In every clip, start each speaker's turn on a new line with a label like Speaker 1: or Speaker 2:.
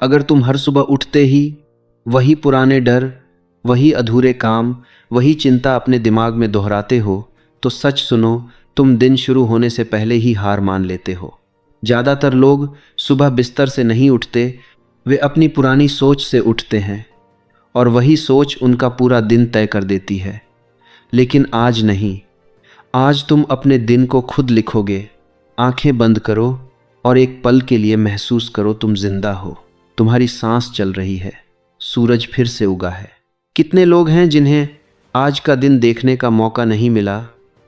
Speaker 1: अगर तुम हर सुबह उठते ही वही पुराने डर, वही अधूरे काम, वही चिंता अपने दिमाग में दोहराते हो, तो सच सुनो, तुम दिन शुरू होने से पहले ही हार मान लेते हो। ज़्यादातर लोग सुबह बिस्तर से नहीं उठते, वे अपनी पुरानी सोच से उठते हैं और वही सोच उनका पूरा दिन तय कर देती है। लेकिन आज नहीं, आज तुम अपने दिन को खुद लिखोगे। आंखें बंद करो और एक पल के लिए महसूस करो तुम जिंदा हो, तुम्हारी सांस चल रही है, सूरज फिर से उगा है। कितने लोग हैं जिन्हें आज का दिन देखने का मौका नहीं मिला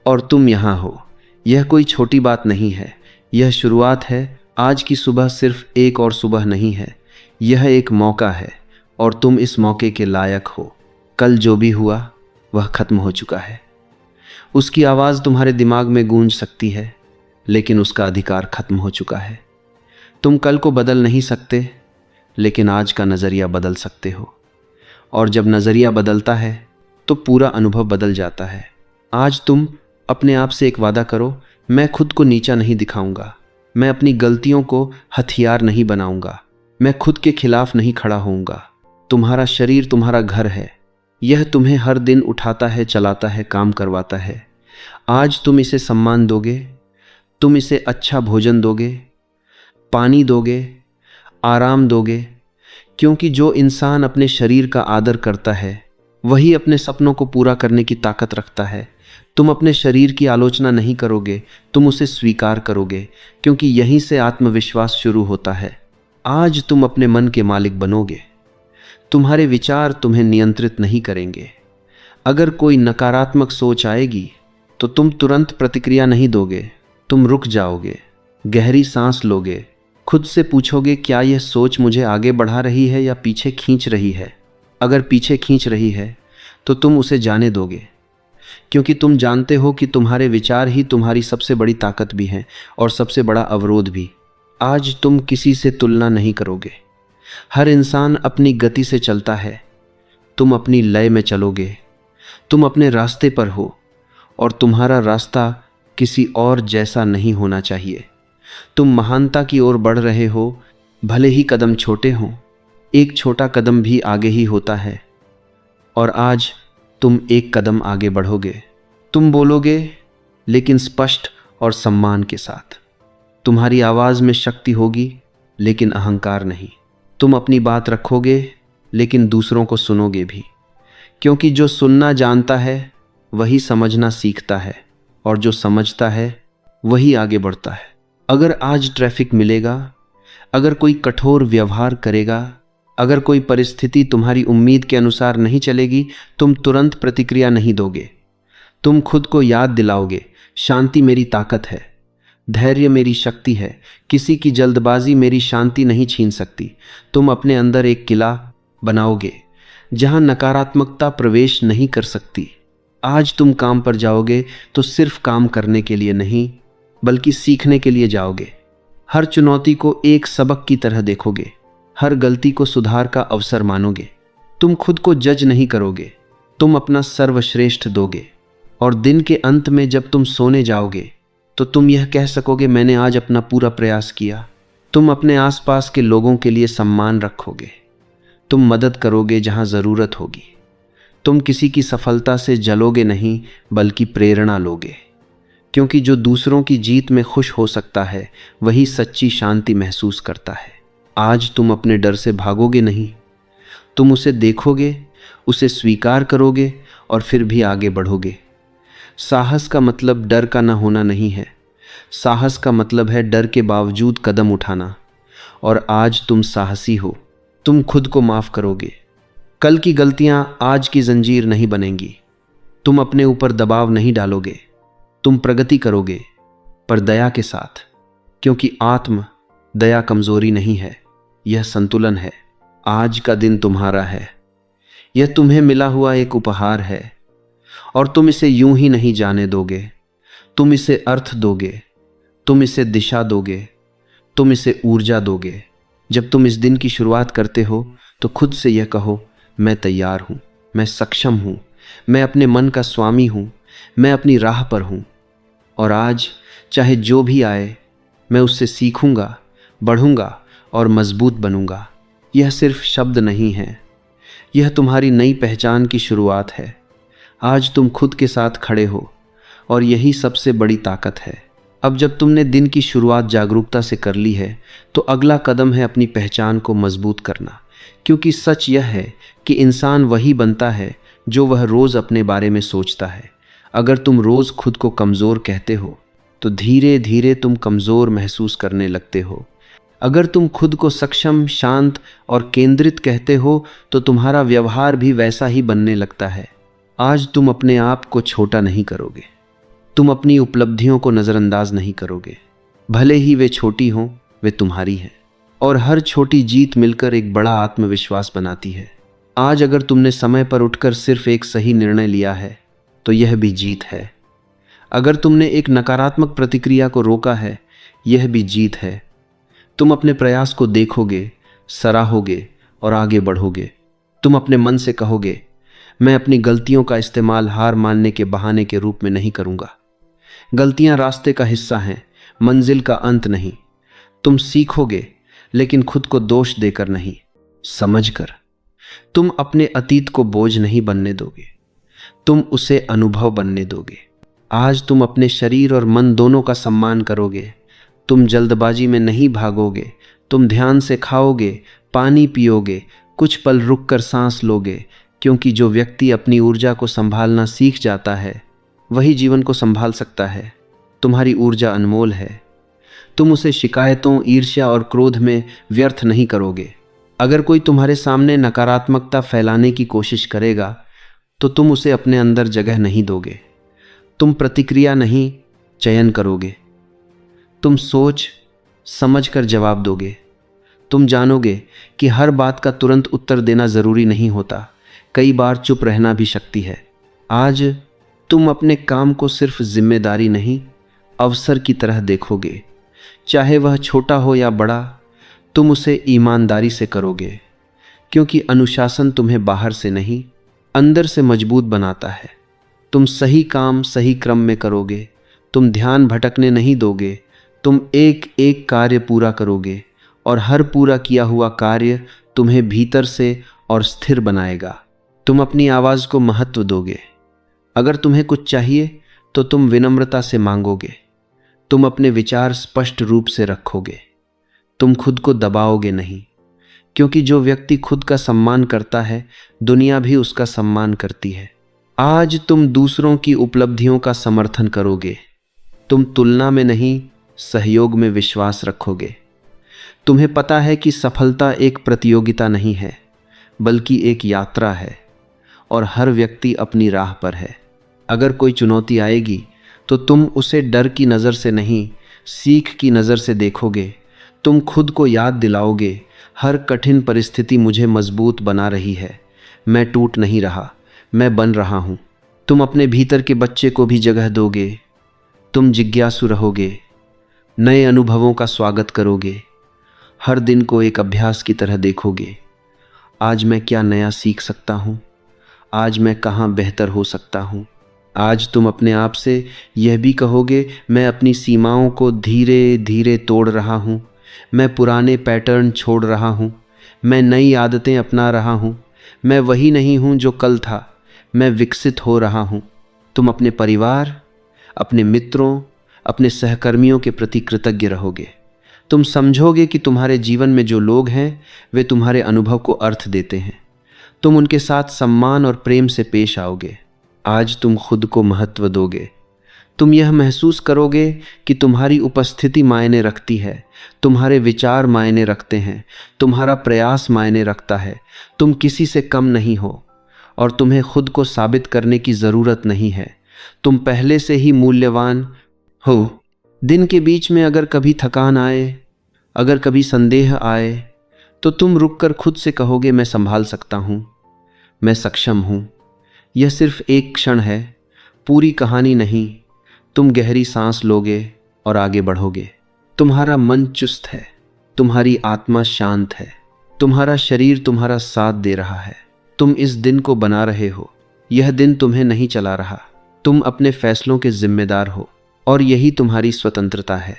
Speaker 1: और तुम यहाँ हो। यह कोई छोटी बात नहीं है, यह शुरुआत है। आज की सुबह सिर्फ एक और सुबह नहीं है, यह एक मौका है और तुम इस मौके के लायक हो। कल जो भी हुआ वह खत्म हो चुका है। उसकी आवाज़ तुम्हारे दिमाग में गूंज सकती है, लेकिन उसका अधिकार खत्म हो चुका है। तुम कल को बदल नहीं सकते, लेकिन आज का नज़रिया बदल सकते हो। और जब नज़रिया बदलता है तो पूरा अनुभव बदल जाता है। आज तुम अपने आप से एक वादा करो, मैं खुद को नीचा नहीं दिखाऊंगा, मैं अपनी गलतियों को हथियार नहीं बनाऊंगा, मैं खुद के खिलाफ नहीं खड़ा होऊंगा। तुम्हारा शरीर तुम्हारा घर है, यह तुम्हें हर दिन उठाता है, चलाता है, काम करवाता है। आज तुम इसे सम्मान दोगे, तुम इसे अच्छा भोजन दोगे, पानी दोगे, आराम दोगे, क्योंकि जो इंसान अपने शरीर का आदर करता है वही अपने सपनों को पूरा करने की ताकत रखता है। तुम अपने शरीर की आलोचना नहीं करोगे, तुम उसे स्वीकार करोगे, क्योंकि यहीं से आत्मविश्वास शुरू होता है। आज तुम अपने मन के मालिक बनोगे, तुम्हारे विचार तुम्हें नियंत्रित नहीं करेंगे। अगर कोई नकारात्मक सोच आएगी तो तुम तुरंत प्रतिक्रिया नहीं दोगे, तुम रुक जाओगे, गहरी सांस लोगे, खुद से पूछोगे क्या यह सोच मुझे आगे बढ़ा रही है या पीछे खींच रही है। अगर पीछे खींच रही है तो तुम उसे जाने दोगे, क्योंकि तुम जानते हो कि तुम्हारे विचार ही तुम्हारी सबसे बड़ी ताकत भी हैं और सबसे बड़ा अवरोध भी। आज तुम किसी से तुलना नहीं करोगे, हर इंसान अपनी गति से चलता है, तुम अपनी लय में चलोगे, तुम अपने रास्ते पर हो और तुम्हारा रास्ता किसी और जैसा नहीं होना चाहिए। तुम महानता की ओर बढ़ रहे हो, भले ही कदम छोटे हों, एक छोटा कदम भी आगे ही होता है। और आज तुम एक कदम आगे बढ़ोगे, तुम बोलोगे, लेकिन स्पष्ट और सम्मान के साथ। तुम्हारी आवाज़ में शक्ति होगी, लेकिन अहंकार नहीं। तुम अपनी बात रखोगे, लेकिन दूसरों को सुनोगे भी, क्योंकि जो सुनना जानता है वही समझना सीखता है और जो समझता है वही आगे बढ़ता है। अगर आज ट्रैफिक मिलेगा, अगर कोई कठोर व्यवहार करेगा, अगर कोई परिस्थिति तुम्हारी उम्मीद के अनुसार नहीं चलेगी, तुम तुरंत प्रतिक्रिया नहीं दोगे। तुम खुद को याद दिलाओगे, शांति मेरी ताकत है, धैर्य मेरी शक्ति है, किसी की जल्दबाजी मेरी शांति नहीं छीन सकती। तुम अपने अंदर एक किला बनाओगे जहां नकारात्मकता प्रवेश नहीं कर सकती। आज तुम काम पर जाओगे तो सिर्फ काम करने के लिए नहीं, बल्कि सीखने के लिए जाओगे। हर चुनौती को एक सबक की तरह देखोगे, हर गलती को सुधार का अवसर मानोगे। तुम खुद को जज नहीं करोगे, तुम अपना सर्वश्रेष्ठ दोगे। और दिन के अंत में जब तुम सोने जाओगे तो तुम यह कह सकोगे, मैंने आज अपना पूरा प्रयास किया। तुम अपने आसपास के लोगों के लिए सम्मान रखोगे, तुम मदद करोगे जहां ज़रूरत होगी। तुम किसी की सफलता से जलोगे नहीं, बल्कि प्रेरणा लोगे, क्योंकि जो दूसरों की जीत में खुश हो सकता है वही सच्ची शांति महसूस करता है। आज तुम अपने डर से भागोगे नहीं, तुम उसे देखोगे, उसे स्वीकार करोगे और फिर भी आगे बढ़ोगे। साहस का मतलब डर का न होना नहीं है, साहस का मतलब है डर के बावजूद कदम उठाना। और आज तुम साहसी हो, तुम खुद को माफ़ करोगे। कल की गलतियां आज की जंजीर नहीं बनेंगी। तुम अपने ऊपर दबाव नहीं डालोगे, तुम प्रगति करोगे, पर दया के साथ, क्योंकि आत्म दया कमजोरी नहीं है, यह संतुलन है। आज का दिन तुम्हारा है, यह तुम्हें मिला हुआ एक उपहार है और तुम इसे यूं ही नहीं जाने दोगे। तुम इसे अर्थ दोगे, तुम इसे दिशा दोगे, तुम इसे ऊर्जा दोगे। जब तुम इस दिन की शुरुआत करते हो तो खुद से यह कहो, मैं तैयार हूँ, मैं सक्षम हूँ, मैं अपने मन का स्वामी हूँ, मैं अपनी राह पर हूँ। और आज चाहे जो भी आए, मैं उससे सीखूंगा, बढ़ूंगा और मजबूत बनूंगा। यह सिर्फ शब्द नहीं है, यह तुम्हारी नई पहचान की शुरुआत है। आज तुम खुद के साथ खड़े हो और यही सबसे बड़ी ताकत है। अब जब तुमने दिन की शुरुआत जागरूकता से कर ली है तो अगला कदम है अपनी पहचान को मजबूत करना, क्योंकि सच यह है कि इंसान वही बनता है जो वह रोज़ अपने बारे में सोचता है। अगर तुम रोज़ खुद को कमज़ोर कहते हो तो धीरे धीरे तुम कमज़ोर महसूस करने लगते हो। अगर तुम खुद को सक्षम, शांत और केंद्रित कहते हो तो तुम्हारा व्यवहार भी वैसा ही बनने लगता है। आज तुम अपने आप को छोटा नहीं करोगे, तुम अपनी उपलब्धियों को नज़रअंदाज नहीं करोगे। भले ही वे छोटी हों, वे तुम्हारी हैं और हर छोटी जीत मिलकर एक बड़ा आत्मविश्वास बनाती है। आज अगर तुमने समय पर उठकर सिर्फ एक सही निर्णय लिया है तो यह भी जीत है। अगर तुमने एक नकारात्मक प्रतिक्रिया को रोका है, यह भी जीत है। तुम अपने प्रयास को देखोगे, सराहोगे और आगे बढ़ोगे। तुम अपने मन से कहोगे, मैं अपनी गलतियों का इस्तेमाल हार मानने के बहाने के रूप में नहीं करूँगा। गलतियाँ रास्ते का हिस्सा हैं, मंजिल का अंत नहीं। तुम सीखोगे, लेकिन खुद को दोष देकर नहीं, समझकर। तुम अपने अतीत को बोझ नहीं बनने दोगे, तुम उसे अनुभव बनने दोगे। आज तुम अपने शरीर और मन दोनों का सम्मान करोगे। तुम जल्दबाजी में नहीं भागोगे, तुम ध्यान से खाओगे, पानी पियोगे, कुछ पल रुककर सांस लोगे, क्योंकि जो व्यक्ति अपनी ऊर्जा को संभालना सीख जाता है वही जीवन को संभाल सकता है। तुम्हारी ऊर्जा अनमोल है, तुम उसे शिकायतों, ईर्ष्या और क्रोध में व्यर्थ नहीं करोगे। अगर कोई तुम्हारे सामने नकारात्मकता फैलाने की कोशिश करेगा तो तुम उसे अपने अंदर जगह नहीं दोगे। तुम प्रतिक्रिया नहीं, चयन करोगे। तुम सोच समझ कर जवाब दोगे। तुम जानोगे कि हर बात का तुरंत उत्तर देना ज़रूरी नहीं होता, कई बार चुप रहना भी शक्ति है। आज तुम अपने काम को सिर्फ जिम्मेदारी नहीं, अवसर की तरह देखोगे। चाहे वह छोटा हो या बड़ा, तुम उसे ईमानदारी से करोगे, क्योंकि अनुशासन तुम्हें बाहर से नहीं, अंदर से मजबूत बनाता है। तुम सही काम सही क्रम में करोगे, तुम ध्यान भटकने नहीं दोगे, तुम एक एक कार्य पूरा करोगे और हर पूरा किया हुआ कार्य तुम्हें भीतर से और स्थिर बनाएगा। तुम अपनी आवाज़ को महत्व दोगे। अगर तुम्हें कुछ चाहिए तो तुम विनम्रता से मांगोगे। तुम अपने विचार स्पष्ट रूप से रखोगे। तुम खुद को दबाओगे नहीं, क्योंकि जो व्यक्ति खुद का सम्मान करता है, दुनिया भी उसका सम्मान करती है। आज तुम दूसरों की उपलब्धियों का समर्थन करोगे। तुम तुलना में नहीं, सहयोग में विश्वास रखोगे। तुम्हें पता है कि सफलता एक प्रतियोगिता नहीं है, बल्कि एक यात्रा है और हर व्यक्ति अपनी राह पर है। अगर कोई चुनौती आएगी तो तुम उसे डर की नज़र से नहीं, सीख की नज़र से देखोगे। तुम खुद को याद दिलाओगे, हर कठिन परिस्थिति मुझे मजबूत बना रही है। मैं टूट नहीं रहा, मैं बन रहा हूँ। तुम अपने भीतर के बच्चे को भी जगह दोगे। तुम जिज्ञासु रहोगे, नए अनुभवों का स्वागत करोगे, हर दिन को एक अभ्यास की तरह देखोगे। आज मैं क्या नया सीख सकता हूँ, आज मैं कहाँ बेहतर हो सकता हूँ। आज तुम अपने आप से यह भी कहोगे, मैं अपनी सीमाओं को धीरे धीरे तोड़ रहा हूँ, मैं पुराने पैटर्न छोड़ रहा हूँ, मैं नई आदतें अपना रहा हूँ, मैं वही नहीं हूँ जो कल था, मैं विकसित हो रहा हूँ। तुम अपने परिवार, अपने मित्रों, अपने सहकर्मियों के प्रति कृतज्ञ रहोगे। तुम समझोगे कि तुम्हारे जीवन में जो लोग हैं वे तुम्हारे अनुभव को अर्थ देते हैं। तुम उनके साथ सम्मान और प्रेम से पेश आओगे। आज तुम खुद को महत्व दोगे। तुम यह महसूस करोगे कि तुम्हारी उपस्थिति मायने रखती है, तुम्हारे विचार मायने रखते हैं, तुम्हारा प्रयास मायने रखता है। तुम किसी से कम नहीं हो और तुम्हें खुद को साबित करने की ज़रूरत नहीं है। तुम पहले से ही मूल्यवान हो। दिन के बीच में अगर कभी थकान आए, अगर कभी संदेह आए, तो तुम रुककर खुद से कहोगे, मैं संभाल सकता हूँ, मैं सक्षम हूँ। यह सिर्फ एक क्षण है, पूरी कहानी नहीं। तुम गहरी सांस लोगे और आगे बढ़ोगे। तुम्हारा मन चुस्त है, तुम्हारी आत्मा शांत है, तुम्हारा शरीर तुम्हारा साथ दे रहा है। तुम इस दिन को बना रहे हो, यह दिन तुम्हें नहीं चला रहा। तुम अपने फैसलों के जिम्मेदार हो और यही तुम्हारी स्वतंत्रता है।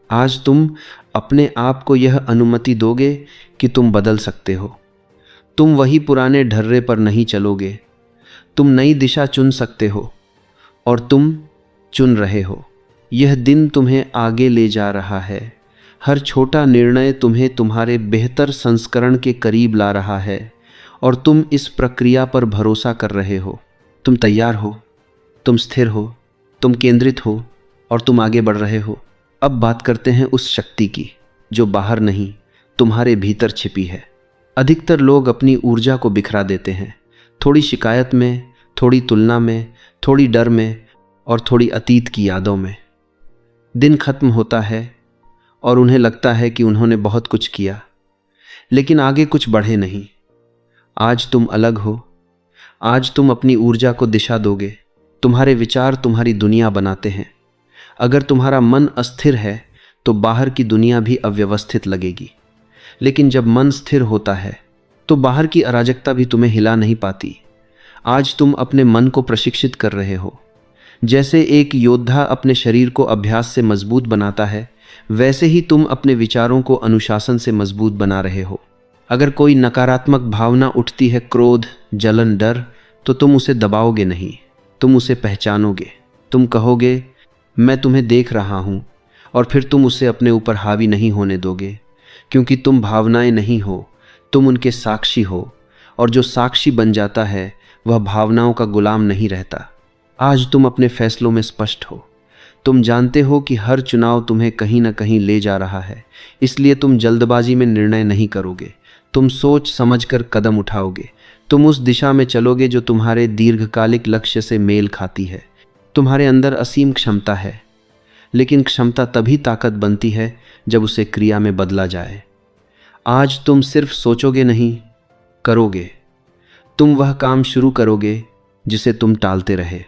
Speaker 1: आज तुम अपने आप को यह अनुमति दोगे कि तुम बदल सकते हो। तुम वही पुराने ढर्रे पर नहीं चलोगे। तुम नई दिशा चुन सकते हो और तुम चुन रहे हो। यह दिन तुम्हें आगे ले जा रहा है। हर छोटा निर्णय तुम्हें तुम्हारे बेहतर संस्करण के करीब ला रहा है और तुम इस प्रक्रिया पर भरोसा कर रहे हो। तुम तैयार हो, तुम स्थिर हो, तुम केंद्रित हो और तुम आगे बढ़ रहे हो। अब बात करते हैं उस शक्ति की जो बाहर नहीं, तुम्हारे भीतर छिपी है। अधिकतर लोग अपनी ऊर्जा को बिखरा देते हैं, थोड़ी शिकायत में, थोड़ी तुलना में, थोड़ी डर में और थोड़ी अतीत की यादों में। दिन खत्म होता है और उन्हें लगता है कि उन्होंने बहुत कुछ किया, लेकिन आगे कुछ बढ़े नहीं। आज तुम अलग हो। आज तुम अपनी ऊर्जा को दिशा दोगे। तुम्हारे विचार तुम्हारी दुनिया बनाते हैं। अगर तुम्हारा मन अस्थिर है तो बाहर की दुनिया भी अव्यवस्थित लगेगी, लेकिन जब मन स्थिर होता है तो बाहर की अराजकता भी तुम्हें हिला नहीं पाती। आज तुम अपने मन को प्रशिक्षित कर रहे हो। जैसे एक योद्धा अपने शरीर को अभ्यास से मजबूत बनाता है, वैसे ही तुम अपने विचारों को अनुशासन से मजबूत बना रहे हो। अगर कोई नकारात्मक भावना उठती है, क्रोध, जलन, डर, तो तुम उसे दबाओगे नहीं, तुम उसे पहचानोगे। तुम कहोगे, मैं तुम्हें देख रहा हूँ, और फिर तुम उसे अपने ऊपर हावी नहीं होने दोगे, क्योंकि तुम भावनाएं नहीं हो, तुम उनके साक्षी हो, और जो साक्षी बन जाता है वह भावनाओं का गुलाम नहीं रहता। आज तुम अपने फैसलों में स्पष्ट हो। तुम जानते हो कि हर चुनाव तुम्हें कहीं ना कहीं ले जा रहा है, इसलिए तुम जल्दबाजी में निर्णय नहीं करोगे। तुम सोच समझकर कदम उठाओगे। तुम उस दिशा में चलोगे जो तुम्हारे दीर्घकालिक लक्ष्य से मेल खाती है। तुम्हारे अंदर असीम क्षमता है, लेकिन क्षमता तभी ताकत बनती है जब उसे क्रिया में बदला जाए। आज तुम सिर्फ सोचोगे नहीं, करोगे। तुम वह काम शुरू करोगे जिसे तुम टालते रहे,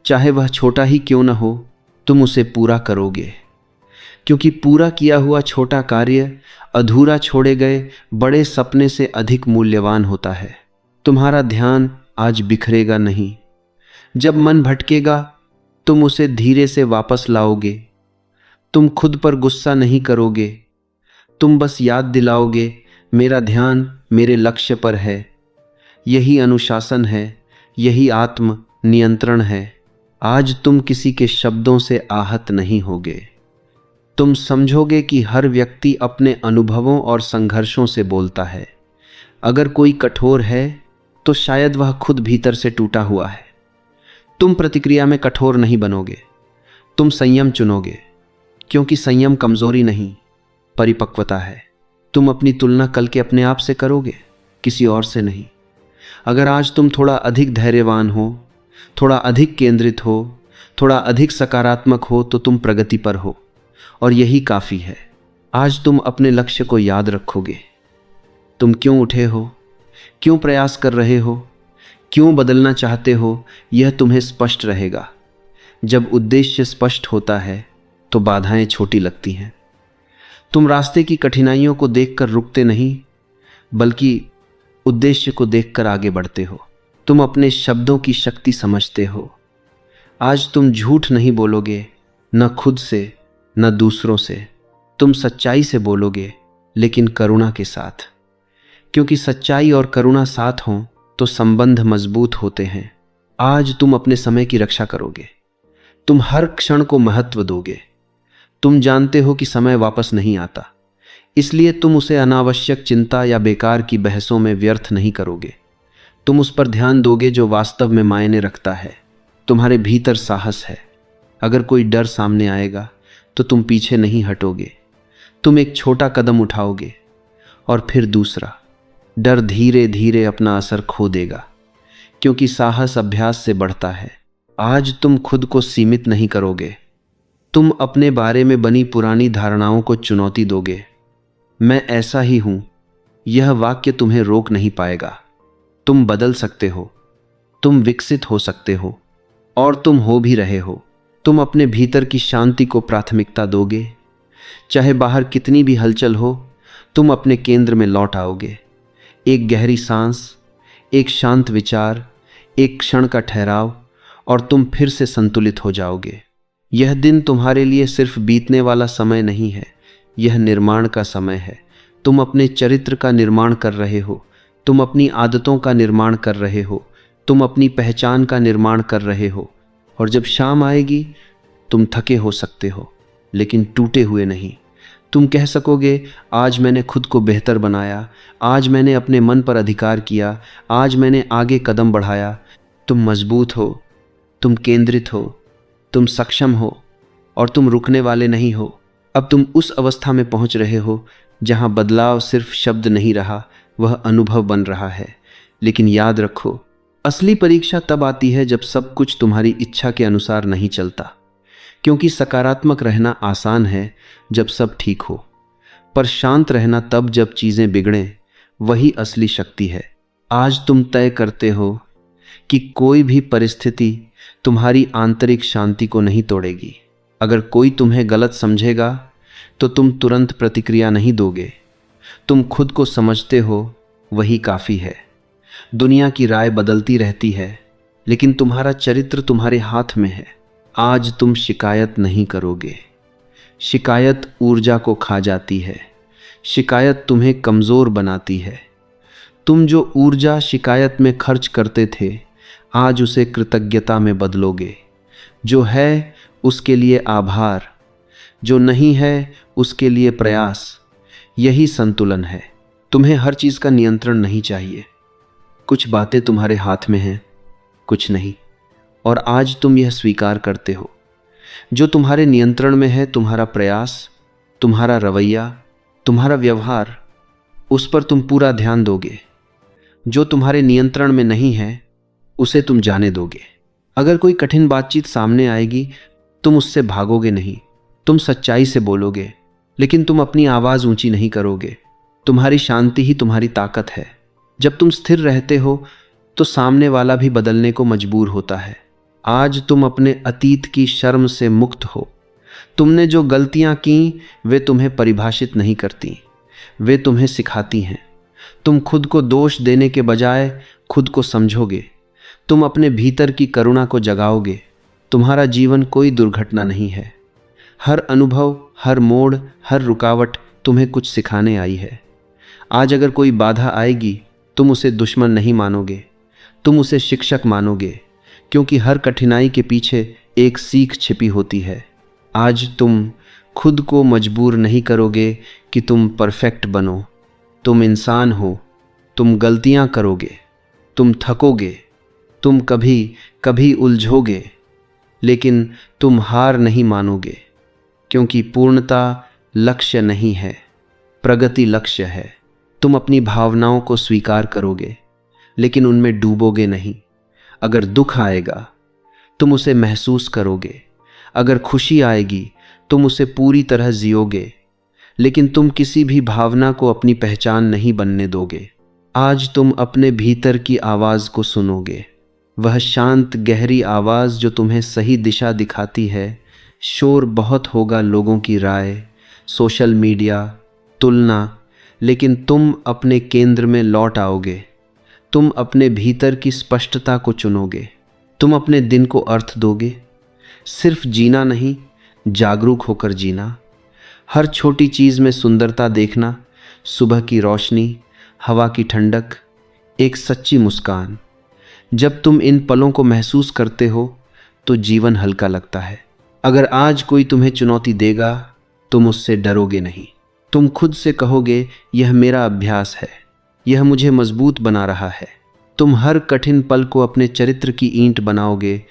Speaker 1: चाहे वह छोटा ही क्यों न हो, तुम उसे पूरा करोगे, क्योंकि पूरा किया हुआ छोटा कार्य अधूरा छोड़े गए बड़े सपने से अधिक मूल्यवान होता है। तुम्हारा ध्यान आज बिखरेगा नहीं। जब मन भटकेगा तुम उसे धीरे से वापस लाओगे। तुम खुद पर गुस्सा नहीं करोगे, तुम बस याद दिलाओगे, मेरा ध्यान मेरे लक्ष्य पर है। यही अनुशासन है, यही आत्म नियंत्रण है। आज तुम किसी के शब्दों से आहत नहीं होगे। तुम समझोगे कि हर व्यक्ति अपने अनुभवों और संघर्षों से बोलता है। अगर कोई कठोर है तो शायद वह खुद भीतर से टूटा हुआ है। तुम प्रतिक्रिया में कठोर नहीं बनोगे, तुम संयम चुनोगे, क्योंकि संयम कमजोरी नहीं, परिपक्वता है। तुम अपनी तुलना कल के अपने आप से करोगे, किसी और से नहीं। अगर आज तुम थोड़ा अधिक धैर्यवान हो, थोड़ा अधिक केंद्रित हो, थोड़ा अधिक सकारात्मक हो, तो तुम प्रगति पर हो, और यही काफ़ी है। आज तुम अपने लक्ष्य को याद रखोगे। तुम क्यों उठे हो, क्यों प्रयास कर रहे हो, क्यों बदलना चाहते हो, यह तुम्हें स्पष्ट रहेगा। जब उद्देश्य स्पष्ट होता है तो बाधाएं छोटी लगती हैं। तुम रास्ते की कठिनाइयों को देखकर रुकते नहीं, बल्कि उद्देश्य को देखकर आगे बढ़ते हो। तुम अपने शब्दों की शक्ति समझते हो। आज तुम झूठ नहीं बोलोगे, न खुद से न दूसरों से। तुम सच्चाई से बोलोगे, लेकिन करुणा के साथ, क्योंकि सच्चाई और करुणा साथ हों तो संबंध मजबूत होते हैं। आज तुम अपने समय की रक्षा करोगे। तुम हर क्षण को महत्व दोगे। तुम जानते हो कि समय वापस नहीं आता, इसलिए तुम उसे अनावश्यक चिंता या बेकार की बहसों में व्यर्थ नहीं करोगे। तुम उस पर ध्यान दोगे जो वास्तव में मायने रखता है। तुम्हारे भीतर साहस है। अगर कोई डर सामने आएगा तो तुम पीछे नहीं हटोगे। तुम एक छोटा कदम उठाओगे और फिर दूसरा। डर धीरे धीरे अपना असर खो देगा, क्योंकि साहस अभ्यास से बढ़ता है। आज तुम खुद को सीमित नहीं करोगे। तुम अपने बारे में बनी पुरानी धारणाओं को चुनौती दोगे। मैं ऐसा ही हूं, यह वाक्य तुम्हें रोक नहीं पाएगा। तुम बदल सकते हो, तुम विकसित हो सकते हो, और तुम हो भी रहे हो। तुम अपने भीतर की शांति को प्राथमिकता दोगे। चाहे बाहर कितनी भी हलचल हो, तुम अपने केंद्र में लौट आओगे। एक गहरी सांस, एक शांत विचार, एक क्षण का ठहराव, और तुम फिर से संतुलित हो जाओगे। यह दिन तुम्हारे लिए सिर्फ बीतने वाला समय नहीं है, यह निर्माण का समय है। तुम अपने चरित्र का निर्माण कर रहे हो, तुम अपनी आदतों का निर्माण कर रहे हो, तुम अपनी पहचान का निर्माण कर रहे हो। और जब शाम आएगी, तुम थके हो सकते हो लेकिन टूटे हुए नहीं। तुम कह सकोगे, आज मैंने खुद को बेहतर बनाया, आज मैंने अपने मन पर अधिकार किया, आज मैंने आगे कदम बढ़ाया। तुम मजबूत हो, तुम केंद्रित हो, तुम सक्षम हो और तुम रुकने वाले नहीं हो। अब तुम उस अवस्था में पहुंच रहे हो जहां बदलाव सिर्फ शब्द नहीं रहा, वह अनुभव बन रहा है। लेकिन याद रखो, असली परीक्षा तब आती है जब सब कुछ तुम्हारी इच्छा के अनुसार नहीं चलता। क्योंकि सकारात्मक रहना आसान है जब सब ठीक हो, पर शांत रहना तब जब चीजें बिगड़ें, वही असली शक्ति है। आज तुम तय करते हो कि कोई भी परिस्थिति तुम्हारी आंतरिक शांति को नहीं तोड़ेगी। अगर कोई तुम्हें गलत समझेगा तो तुम तुरंत प्रतिक्रिया नहीं दोगे। तुम खुद को समझते हो, वही काफ़ी है। दुनिया की राय बदलती रहती है, लेकिन तुम्हारा चरित्र तुम्हारे हाथ में है। आज तुम शिकायत नहीं करोगे। शिकायत ऊर्जा को खा जाती है, शिकायत तुम्हें कमज़ोर बनाती है। तुम जो ऊर्जा शिकायत में खर्च करते थे, आज उसे कृतज्ञता में बदलोगे। जो है उसके लिए आभार, जो नहीं है उसके लिए प्रयास। यही संतुलन है। तुम्हें हर चीज़ का नियंत्रण नहीं चाहिए। कुछ बातें तुम्हारे हाथ में हैं, कुछ नहीं। और आज तुम यह स्वीकार करते हो, जो तुम्हारे नियंत्रण में है, तुम्हारा प्रयास, तुम्हारा रवैया, तुम्हारा व्यवहार, उस पर तुम पूरा ध्यान दोगे। जो तुम्हारे नियंत्रण में नहीं है, उसे तुम जाने दोगे। अगर कोई कठिन बातचीत सामने आएगी, तुम उससे भागोगे नहीं। तुम सच्चाई से बोलोगे, लेकिन तुम अपनी आवाज़ ऊंची नहीं करोगे। तुम्हारी शांति ही तुम्हारी ताकत है। जब तुम स्थिर रहते हो तो सामने वाला भी बदलने को मजबूर होता है। आज तुम अपने अतीत की शर्म से मुक्त हो। तुमने जो गलतियां की, वे तुम्हें परिभाषित नहीं करती, वे तुम्हें सिखाती हैं। तुम खुद को दोष देने के बजाय खुद को समझोगे। तुम अपने भीतर की करुणा को जगाओगे। तुम्हारा जीवन कोई दुर्घटना नहीं है। हर अनुभव, हर मोड़, हर रुकावट तुम्हें कुछ सिखाने आई है। आज अगर कोई बाधा आएगी, तुम उसे दुश्मन नहीं मानोगे, तुम उसे शिक्षक मानोगे, क्योंकि हर कठिनाई के पीछे एक सीख छिपी होती है। आज तुम खुद को मजबूर नहीं करोगे कि तुम परफेक्ट बनो। तुम इंसान हो, तुम गलतियां करोगे, तुम थकोगे, तुम कभी कभी उलझोगे, लेकिन तुम हार नहीं मानोगे। क्योंकि पूर्णता लक्ष्य नहीं है, प्रगति लक्ष्य है। तुम अपनी भावनाओं को स्वीकार करोगे, लेकिन उनमें डूबोगे नहीं। अगर दुख आएगा, तुम उसे महसूस करोगे। अगर खुशी आएगी, तुम उसे पूरी तरह जियोगे, लेकिन तुम किसी भी भावना को अपनी पहचान नहीं बनने दोगे। आज तुम अपने भीतर की आवाज़ को सुनोगे, वह शांत गहरी आवाज़ जो तुम्हें सही दिशा दिखाती है। शोर बहुत होगा, लोगों की राय, सोशल मीडिया, तुलना, लेकिन तुम अपने केंद्र में लौट आओगे। तुम अपने भीतर की स्पष्टता को चुनोगे। तुम अपने दिन को अर्थ दोगे। सिर्फ जीना नहीं, जागरूक होकर जीना। हर छोटी चीज़ में सुंदरता देखना, सुबह की रोशनी, हवा की ठंडक, एक सच्ची मुस्कान। जब तुम इन पलों को महसूस करते हो तो जीवन हल्का लगता है। अगर आज कोई तुम्हें चुनौती देगा, तुम उससे डरोगे नहीं। तुम खुद से कहोगे, यह मेरा अभ्यास है, यह मुझे मजबूत बना रहा है। तुम हर कठिन पल को अपने चरित्र की ईंट बनाओगे।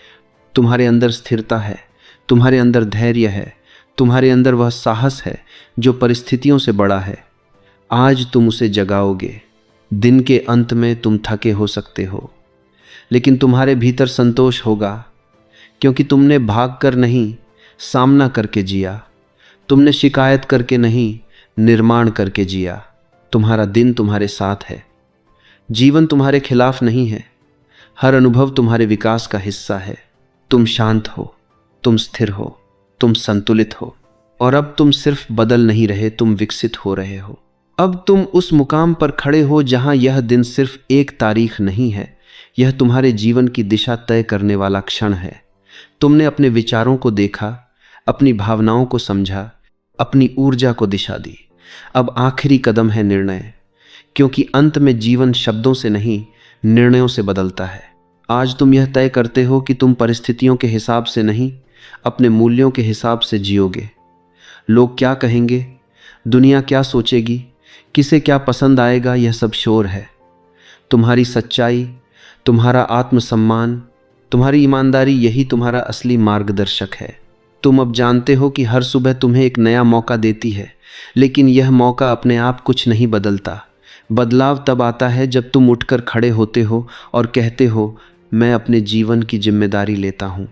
Speaker 1: तुम्हारे अंदर स्थिरता है, तुम्हारे अंदर धैर्य है, तुम्हारे अंदर वह साहस है जो परिस्थितियों से बड़ा है। आज तुम उसे जगाओगे। दिन के अंत में तुम थके हो सकते हो, लेकिन तुम्हारे भीतर संतोष होगा, क्योंकि तुमने भागकर नहीं, सामना करके जिया। तुमने शिकायत करके नहीं, निर्माण करके जिया। तुम्हारा दिन तुम्हारे साथ है। जीवन तुम्हारे खिलाफ नहीं है। हर अनुभव तुम्हारे विकास का हिस्सा है। तुम शांत हो, तुम स्थिर हो, तुम संतुलित हो। और अब तुम सिर्फ बदल नहीं रहे, तुम विकसित हो रहे हो। अब तुम उस मुकाम पर खड़े हो जहां यह दिन सिर्फ एक तारीख नहीं है, यह तुम्हारे जीवन की दिशा तय करने वाला क्षण है। तुमने अपने विचारों को देखा, अपनी भावनाओं को समझा, अपनी ऊर्जा को दिशा दी। अब आखिरी कदम है निर्णय, क्योंकि अंत में जीवन शब्दों से नहीं, निर्णयों से बदलता है। आज तुम यह तय करते हो कि तुम परिस्थितियों के हिसाब से नहीं, अपने मूल्यों के हिसाब से जियोगे। लोग क्या कहेंगे, दुनिया क्या सोचेगी, किसे क्या पसंद आएगा, यह सब शोर है। तुम्हारी सच्चाई, तुम्हारा आत्मसम्मान, तुम्हारी ईमानदारी, यही तुम्हारा असली मार्गदर्शक है। तुम अब जानते हो कि हर सुबह तुम्हें एक नया मौका देती है, लेकिन यह मौका अपने आप कुछ नहीं बदलता। बदलाव तब आता है जब तुम उठकर खड़े होते हो और कहते हो, मैं अपने जीवन की जिम्मेदारी लेता हूँ।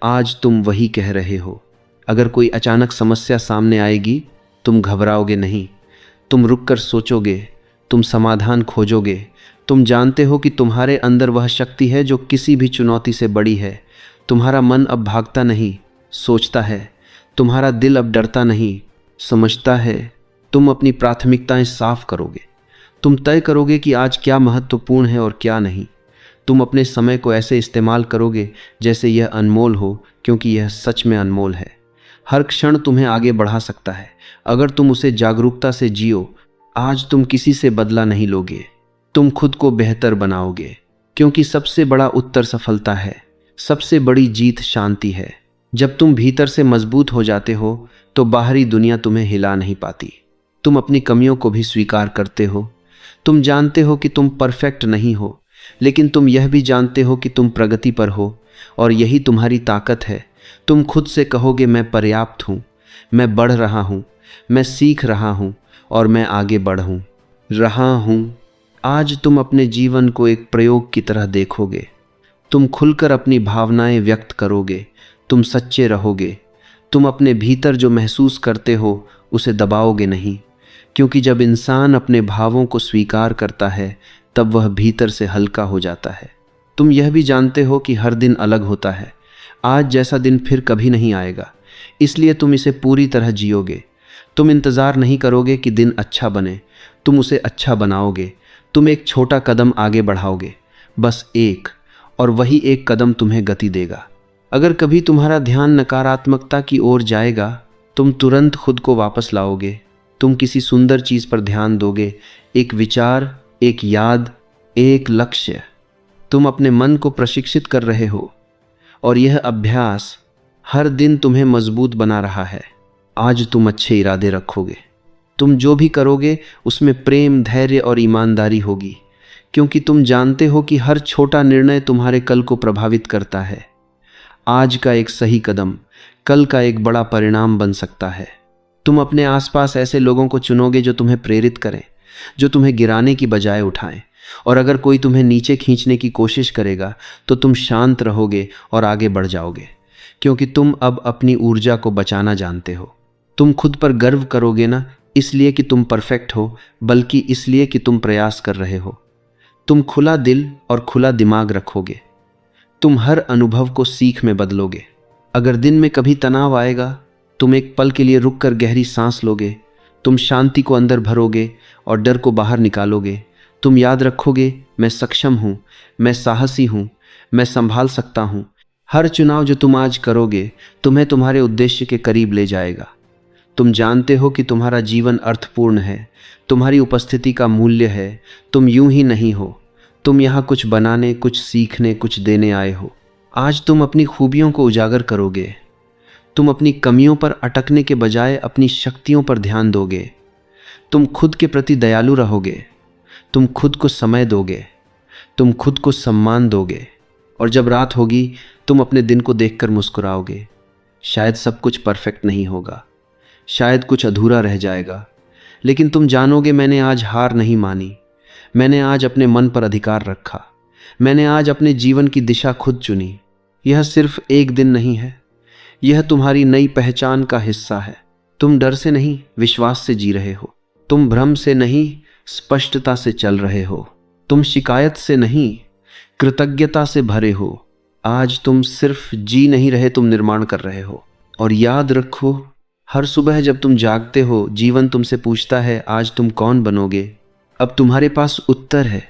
Speaker 1: आज तुम वही कह रहे हो। अगर कोई अचानक समस्या सामने आएगी, तुम घबराओगे नहीं, तुम रुककर सोचोगे, तुम समाधान खोजोगे। तुम जानते हो कि तुम्हारे अंदर वह शक्ति है जो किसी भी चुनौती से बड़ी है। तुम्हारा मन अब भागता नहीं, सोचता है। तुम्हारा दिल अब डरता नहीं, समझता है। तुम अपनी प्राथमिकताएं साफ करोगे। तुम तय करोगे कि आज क्या महत्वपूर्ण है और क्या नहीं। तुम अपने समय को ऐसे इस्तेमाल करोगे जैसे यह अनमोल हो, क्योंकि यह सच में अनमोल है। हर क्षण तुम्हें आगे बढ़ा सकता है अगर तुम उसे जागरूकता से जियो। आज तुम किसी से बदला नहीं लोगे, तुम खुद को बेहतर बनाओगे, क्योंकि सबसे बड़ा उत्तर सफलता है, सबसे बड़ी जीत शांति है। जब तुम भीतर से मजबूत हो जाते हो तो बाहरी दुनिया तुम्हें हिला नहीं पाती। तुम अपनी कमियों को भी स्वीकार करते हो। तुम जानते हो कि तुम परफेक्ट नहीं हो, लेकिन तुम यह भी जानते हो कि तुम प्रगति पर हो, और यही तुम्हारी ताकत है। तुम खुद से कहोगे, मैं पर्याप्त हूँ, मैं बढ़ रहा हूँ, मैं सीख रहा हूँ और मैं आगे बढ़ूँ रहा हूँ। आज तुम अपने जीवन को एक प्रयोग की तरह देखोगे। तुम खुलकर अपनी भावनाएं व्यक्त करोगे, तुम सच्चे रहोगे। तुम अपने भीतर जो महसूस करते हो उसे दबाओगे नहीं, क्योंकि जब इंसान अपने भावों को स्वीकार करता है तब वह भीतर से हल्का हो जाता है। तुम यह भी जानते हो कि हर दिन अलग होता है। आज जैसा दिन फिर कभी नहीं आएगा, इसलिए तुम इसे पूरी तरह जियोगे। तुम इंतज़ार नहीं करोगे कि दिन अच्छा बने, तुम उसे अच्छा बनाओगे। तुम एक छोटा कदम आगे बढ़ाओगे, बस एक, और वही एक कदम तुम्हें गति देगा। अगर कभी तुम्हारा ध्यान नकारात्मकता की ओर जाएगा, तुम तुरंत खुद को वापस लाओगे। तुम किसी सुंदर चीज़ पर ध्यान दोगे, एक विचार, एक याद, एक लक्ष्य। तुम अपने मन को प्रशिक्षित कर रहे हो, और यह अभ्यास हर दिन तुम्हें मजबूत बना रहा है। आज तुम अच्छे इरादे रखोगे। तुम जो भी करोगे उसमें प्रेम, धैर्य और ईमानदारी होगी, क्योंकि तुम जानते हो कि हर छोटा निर्णय तुम्हारे कल को प्रभावित करता है। आज का एक सही कदम कल का एक बड़ा परिणाम बन सकता है। तुम अपने आसपास ऐसे लोगों को चुनोगे जो तुम्हें प्रेरित करें, जो तुम्हें गिराने की बजाय उठाएं। और अगर कोई तुम्हें नीचे खींचने की कोशिश करेगा तो तुम शांत रहोगे और आगे बढ़ जाओगे, क्योंकि तुम अब अपनी ऊर्जा को बचाना जानते हो। तुम खुद पर गर्व करोगे ना इसलिए कि तुम परफेक्ट हो, बल्कि इसलिए कि तुम प्रयास कर रहे हो। तुम खुला दिल और खुला दिमाग रखोगे। तुम हर अनुभव को सीख में बदलोगे। अगर दिन में कभी तनाव आएगा, तुम एक पल के लिए रुककर गहरी सांस लोगे। तुम शांति को अंदर भरोगे और डर को बाहर निकालोगे। तुम याद रखोगे, मैं सक्षम हूँ, मैं साहसी हूँ, मैं संभाल सकता हूँ। हर चुनाव जो तुम आज करोगे तुम्हें तुम्हारे उद्देश्य के करीब ले जाएगा। तुम जानते हो कि तुम्हारा जीवन अर्थपूर्ण है, तुम्हारी उपस्थिति का मूल्य है। तुम यूं ही नहीं हो, तुम यहाँ कुछ बनाने, कुछ सीखने, कुछ देने आए हो। आज तुम अपनी खूबियों को उजागर करोगे। तुम अपनी कमियों पर अटकने के बजाय अपनी शक्तियों पर ध्यान दोगे। तुम खुद के प्रति दयालु रहोगे। तुम खुद को समय दोगे। तुम खुद को सम्मान दोगे। और जब रात होगी तुम अपने दिन को देखकर मुस्कुराओगे। शायद सब कुछ परफेक्ट नहीं होगा, शायद कुछ अधूरा रह जाएगा, लेकिन तुम जानोगे, मैंने आज हार नहीं मानी। मैंने आज अपने मन पर अधिकार रखा। मैंने आज अपने जीवन की दिशा खुद चुनी। यह सिर्फ एक दिन नहीं है, यह तुम्हारी नई पहचान का हिस्सा है। तुम डर से नहीं, विश्वास से जी रहे हो। तुम भ्रम से नहीं, स्पष्टता से चल रहे हो। तुम शिकायत से नहीं, कृतज्ञता से भरे हो। आज तुम सिर्फ जी नहीं रहे, तुम निर्माण कर रहे हो। और याद रखो, हर सुबह जब तुम जागते हो, जीवन तुमसे पूछता है, आज तुम कौन बनोगे। अब तुम्हारे पास उत्तर है।